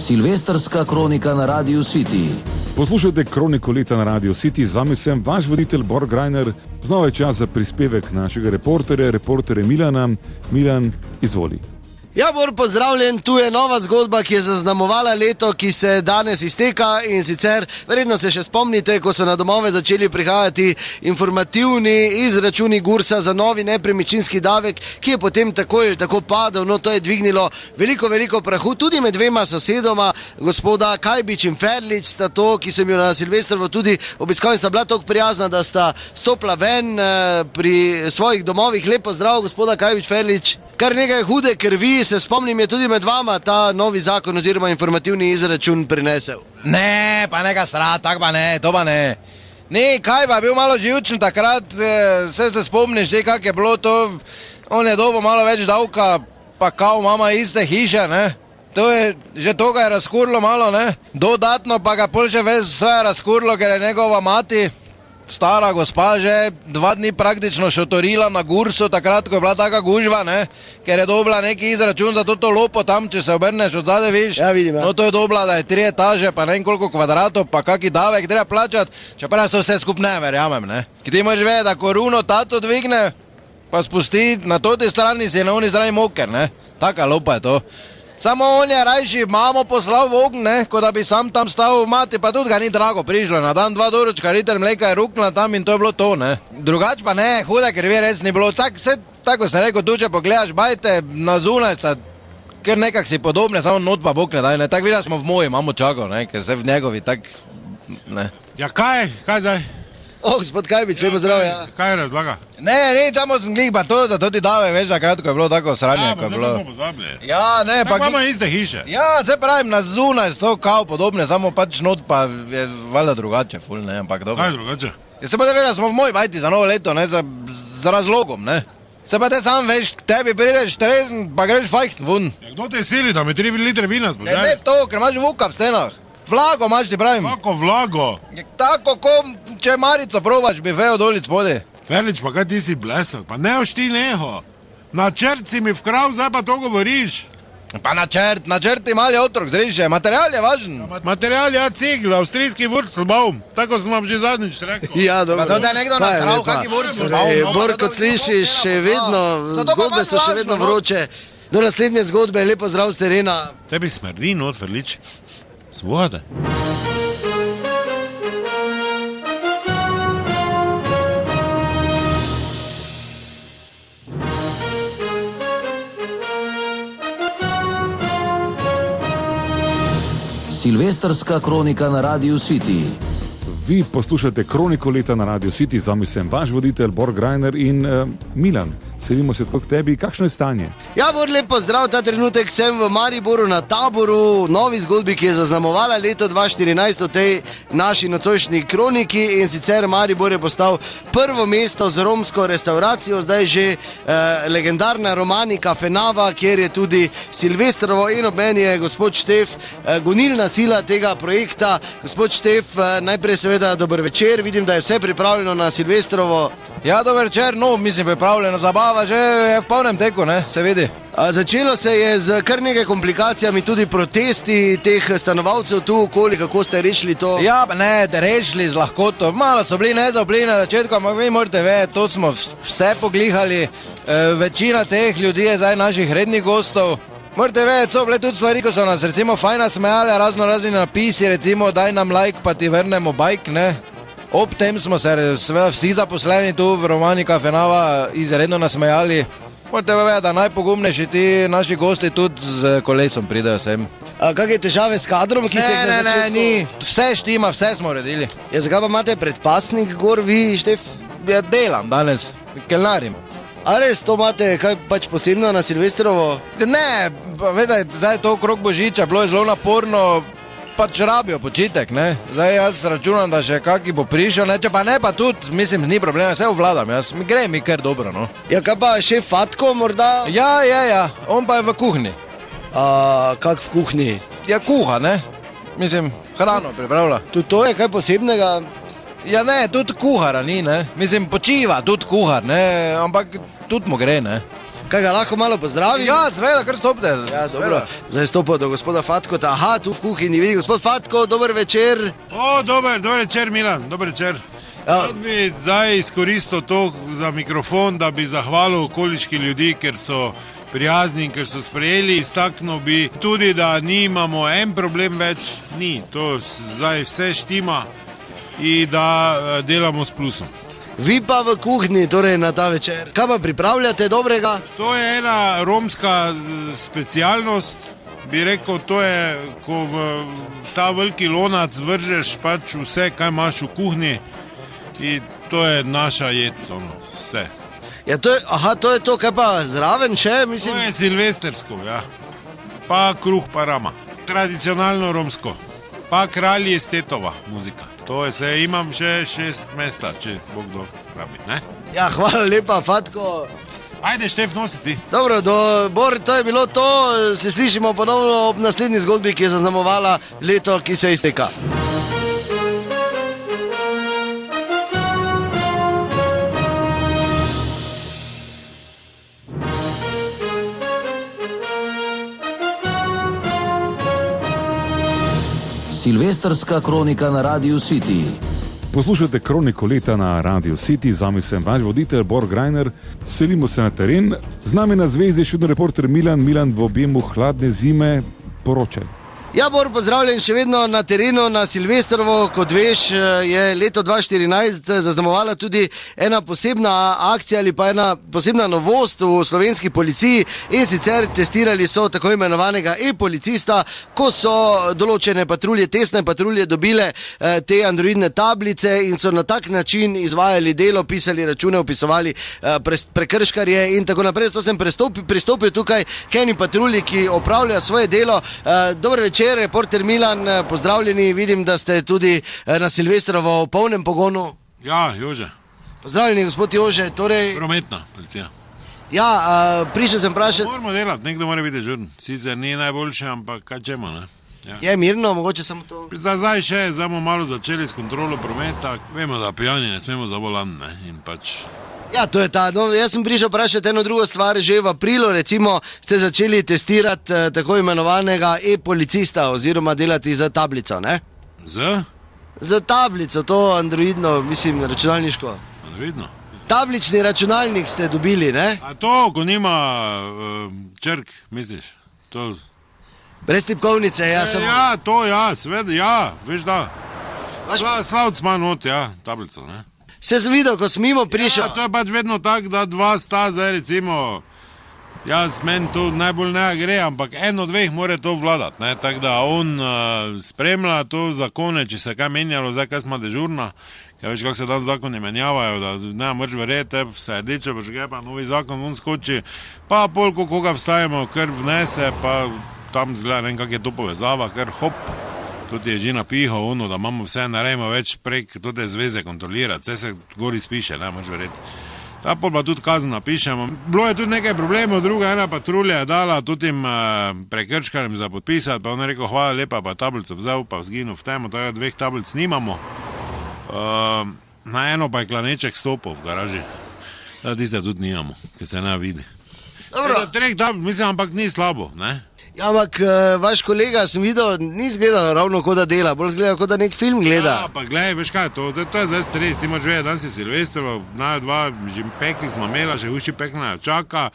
Silvestrska kronika na Radio City. Poslušajte Kroniko leta na Radio City, zame sem vaš voditelj Borg Greiner. Znova je čas za prispevek našega reporterja Milana. Milan, izvoli. Ja, Bor, pozdravljen, tu je nova zgodba, ki je zaznamovala leto, ki se danes izteka, in sicer verjetno se še spomnite, ko so na domove začeli prihajati informativni izračuni Gursa za novi nepremičninski davek, ki je potem tako ali tako padel. No, to je dvignilo veliko prahu, tudi med dvema sosedoma, gospoda Kajbič in Ferlič sta to, ki sem jo na Silvestrovo tudi obiskal in sta bila tako prijazna, da sta stopila ven pri svojih domovih. Lepo zdrav, gospoda Kajbič, Ferlič. Kar nekaj hude krvi, se spomnim, je tudi med vama ta novi zakon oziroma informativni izračun prinesel. Ne, pa nekaj srat, tak pa ne, to pa ne. Ne, kaj pa, bil malo živčen takrat, vse se spomniš, kak je bilo to, on je dobil malo več davka, pa kao mama iste hiše, ne. To je, že to ga je razkurlo malo, ne. Dodatno pa ga pol še vse razkurlo, ker je njegova mati, stara gospa, že 2 dni praktično šotorila na Gursu, takrat, ko je bila taka gužva, ne, ker je dobila neki izračun za to lopo tam, če se obrneš od zade, viš. Ja, vidim, ja. No, to je dobila, da je 3 etaže, pa ne vem koliko kvadratov, pa kaki davek treba plačati, čeprav to vse skup ne verjamem, ne. Ki ti moraš vedeti, da ko runo tato dvigne, pa spusti na toti strani, si na oni strani moker, ne. Taka lopa je to. Samo on je rajši mamo poslal v ogen, ne, kot da bi sam tam stal v mati, pa tudi ga ni drago prišlo. Na dan 2 doročka liter mleka je ruknila tam in to je bilo to, ne. Drugač pa ne, huda krvi res ni bilo. Tako sem rekel, tu če pogledaš, bajte, na zunaj sta, ker nekak si podobne, samo not pa bok ne daj, ne. Tak videla smo v moji mamo čakal, ne, ker se v njegovi tak, ne. Ja, kaj zdaj? Gospod Kajbič, lepo zdrav, ja. Kaj je razlaga? Ne, samo sem glih pa to, da to ti dave več, da kratko je bilo tako sranje, ko je bilo. Ja, pa zdaj bomo pozabili. Ja, ne, pa... Tako imamo iste hiše. Ja, se pravim, na zunaj so kao podobne, samo pač not pa je valjda drugače, ful, ne, ampak dobro. Kaj je drugače? Ja, se pa da vedela, smo v moji bajti za novo leto, ne, za razlogom, ne. Se pa te sam veš, k tebi prideš trezen, pa greš fajhten vun. Ja, kdo te sili, da mi 3 litre vina spoželi? Ne to, ker imaš vuka v stenah. Vlago imaš, ti pravim. Kako vlago? Tako, ko če marico probaš, bi vejo dolic spode. Ferlič, pa kaj ti si blesel? Pa ne ošti neho. Načrt si mi vkrav, zdaj pa to govoriš. Pa načrt ti mali otrok, zriže, material je važen. Material je cigla, avstrijski Wurzelbaum. Tako sem vam že zadnjič rekel. Ja, dobro. Pa to da je nekdo nasral, kaki Wurzelbaum. Bor, kot slišiš, še vedno, zgodbe so še vedno vroče. Do naslednje zgodbe, lepo zdrav z terena. Tebi smrdi not, Ferlič. Svoda. Silvestrska kronika na Radio City. Vi poslušate Kroniko leta na Radio City, zame sem vaš voditelj Borg Greiner in Milan. Selimo se tako k tebi, kakšno je stanje? Ja, Bor, lepo zdrav, ta trenutek sem v Mariboru na taboru, novi zgodbi, ki je zaznamovala leto 2014 v tej naši nocojšnji kroniki, in sicer Maribor je postal prvo mesto z romsko restauracijo, zdaj že legendarna Romanika Fenava, kjer je tudi Silvestrovo, in ob meni je gospod Štef, gonilna sila tega projekta. Gospod Štef, najprej seveda dober večer, vidim, da je vse pripravljeno na Silvestrovo. Ja, dober večer, no, mislim, pripravljeno, zabava že je v polnem teku, ne, se vidi. Začelo se je z kar nekaj komplikacijami, tudi protesti teh stanovalcev tu okoli, kako ste rešili to? Ja, pa ne, rešili z lahkoto, malo so bili nezaupljeni na začetku, ampak vi morate vedeti, to smo vse poglihali, večina teh ljudi je zdaj naših rednih gostov. Morate vedeti, so bile tudi stvari, ko so nas recimo fajna smejali, razni napisi, recimo daj nam like, pa ti vrnemo bajk, ne. Ob tem smo se vsi zaposleni tu v Romanika Fenava izredno nasmejali. Morate vedeti, da najpogumnejši ti naši gosti tudi z kolesom pridejo sem. Kakšne težave s kadrom, ki ste jih na začetku? Ne, ni, vse štima, vse smo uredili. Ja, zakaj pa imate predpasnik gor, vi, Štef? Ja, delam danes, kelnarim. A res, to imate kaj pač posebno na Silvestrovo? Ne, vedaj, da je to okrog Božiča, bilo je zelo naporno, pač rabijo počitek, ne. Zdaj jaz računam, da še kaki bo prišel, ne, če pa ne, pa tudi, mislim, ni problema, vse obvladam, jaz, gre mi kar dobro, no. Ja, kaj pa šef Fatko morda? Ja, on pa je v kuhinji. Kak v kuhinji? Ja, kuha, ne, mislim, hrano pripravlja. Tudi to je kaj posebnega? Ja ne, tudi kuhara ni, ne, mislim, počiva tudi kuhar, ne, ampak tudi mu gre, ne. Kaj ga lahko malo pozdravi? Ja, zveda, kar stopite. Ja, dobro. Zdaj stopil do gospoda Fatkota. Aha, tu v kuhinji vidi gospod Fatko, dober večer. Dober večer, Milan, dober večer. Jaz bi zdaj izkoristil to za mikrofon, da bi zahvalil okoliški ljudi, ker so prijazni in ker so sprejeli. Istaknil bi tudi, da nimamo en problem več, ni. To zdaj vse štima in da delamo s plusom. Vi pa v kuhinji, torej na ta večer. Kaj pa pripravljate dobrega? To je ena romska specialnost. Bi rekel, to je, ko v ta veliki lonac vržeš pač vse, kaj imaš v kuhinji. In to je naša jed, vse. Ja, to je to, kaj pa zraven še, mislim? To je silvestrsko, ja. Pa kruh, pa rama. Tradicionalno romsko. Pa kralji iz Tetova muzika. To je se, imam še 6 mesta, če Bog kdo rabi, ne? Ja, hvala lepa, Fatko. Ajde, Štef, nositi. Dobro, Bor, to je bilo to. Se slišimo ponovno ob naslednji zgodbi, ki je zaznamovala leto, ki se izteka. Silvestrska kronika na Radiu City. Poslušate kroniko leta na Radio City, zame sem vaš voditelj Bor Grajner. Selimo se na teren, z nami na zvezi še reporter Milan v objemu hladne zime, poročaj. Ja, Bor, pozdravljen še vedno na terenu, na Silvestrovo. Kot veš, je leto 2014 zaznamovala tudi ena posebna akcija ali pa ena posebna novost v slovenski policiji, in sicer testirali so tako imenovanega e-policista, ko so določene patrulje, testne patrulje dobile te androidne tablice in so na tak način izvajali delo, pisali račune, opisovali prekrškarje in tako naprej. Zato sem pristopil tukaj k eni patrulji, ki opravlja svoje delo. Dober večer, reporter Milan, pozdravljeni, vidim, da ste tudi na Silvestrovo v polnem pogonu. Ja, Jože. Pozdravljeni, gospod Jože, torej... Prometna policija. Ja, prišel sem vprašati... Moramo delati, nekdo mora biti dežurn. Sicer ni najboljše, ampak kaj čemo, ne? Ja. Je mirno, mogoče samo to? Zdaj bomo malo začeli s kontrolo prometa. Vemo, da pijani ne smemo za volan, ne? In pač... Ja, to je ta. No, jaz sem prišel vprašati eno drugo stvar. Že v aprilu, recimo, ste začeli testirati tako imenovanega e-policista oziroma delati za tablico, ne? Za tablico, to androidno, mislim, računalniško. Androidno? Tablični računalnik ste dobili, ne? A to, ko nima črk, misliš? To... Brez tipkovnice, ja, samo... Ja, to, ja, sveda, ja, veš da. Slavc ima not, ja, tablico, ne? Se sem videl, ko sem mimo prišel. Ja, to je pač vedno tako, da dva sta zdaj, recimo, meni to najbolj ne gre, ampak eno dveh mora to vladati, ne, tako da on spremlja to zakone, če se kaj menjalo, zdaj kaj smo dežurna, kaj veš, kako se dan zakoni menjavajo, da ne moraš verjeti, se rdeče počke, pa novi zakon on skoči, pa polko koga vstajamo, kar vnese, pa tam zgleda, ne vem, kak je to povezava, kar hop. Tudi je že napihal ono, da imamo vse, naredimo več prek tode zveze kontrolirati, vse se gori spiše, ne, moč verjeti. Ta pol pa tudi kazen napišemo. Bilo je tudi nekaj problemov, druga ena patrulja je dala tudi prekrškarjem za podpisati, pa on je rekel, hvala lepa, pa tablico vzel, pa zginil v temu, tako dveh tablic nimamo. Na eno pa je klaneček stopil v garaži. Da, tiste tudi nimamo, ker se ne vidi. Dobro. Treh tablic, mislim, ampak ni slabo, ne? Ja, ampak vaš kolega, sem videl, ni izgledal ravno kot da dela, bolj izgleda kot da nek film gleda. Ja, pa gledaj, veš kaj, to je zdaj stres, ti moraš vedeti, danes je Silvestrovo, dva, že pekli smo imela, še uši pekla čaka,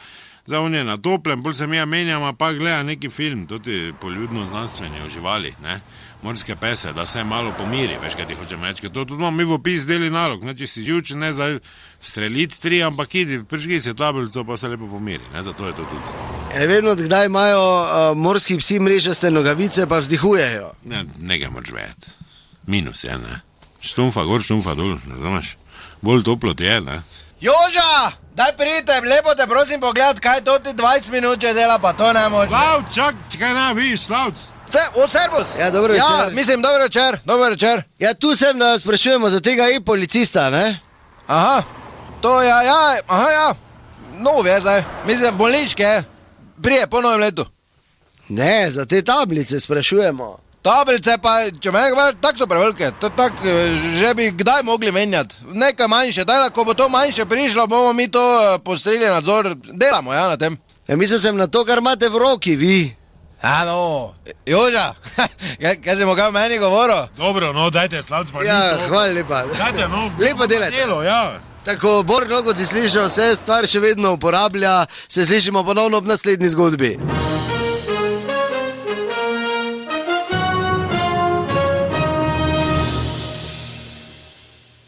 zdaj on je na toplem, bolj se mi menjamo, pa gleda neki film, tudi poljudno znanstveni o živali, ne, morske pese, da se malo pomiri, veš kaj ti hočem reči, ker to tudi imamo mi v opis deli nalog, ne, če si živčen, ne zdaj vstreliti 3, ampak idi, prižgi si tablico, pa se lepo pomiri, ne, zato je to tudi. Ne vem, kdaj imajo morski psi mrežaste nogavice, pa vzdihujejo. Ne, nekaj moč vedeti. Minus je, ne. Štumfa gor, štumfa dol, razumeš? Bolj toplo ti je, ne. Joža, daj pridite, lepo te prosim pogledati, kaj to ti 20 minut že dela, pa to ne može. Slavc, čak, kaj ne vidiš, Slavc? Servus. Ja, dobro večer. Ja, mislim, dobro večer. Ja, tu sem, da sprašujemo za tega e-policista, ne? Aha, to ja. No, je zdaj, mislim, v bolničke, prije po novem letu. Ne, za te tablice sprašujemo. Tablice pa, če me nekaj tako so prevelike, to tak, že bi kdaj mogli menjati. Nekaj manjše, tako da ko bo to manjše prišlo, bomo mi to postrili nadzor, delamo ja na tem. Ja, mislil sem na to, kar imate v roki, vi. No, Joža, kaj si mu kaj meni govoril? Dobro, no, dajte slavc, pa Ja, ni to. hvala lepa. Dajte, no, Lepo delate. Delo, ja. Tako, Borg, kot si slišal, se stvar še vedno uporablja, se slišimo ponovno ob naslednji zgodbi.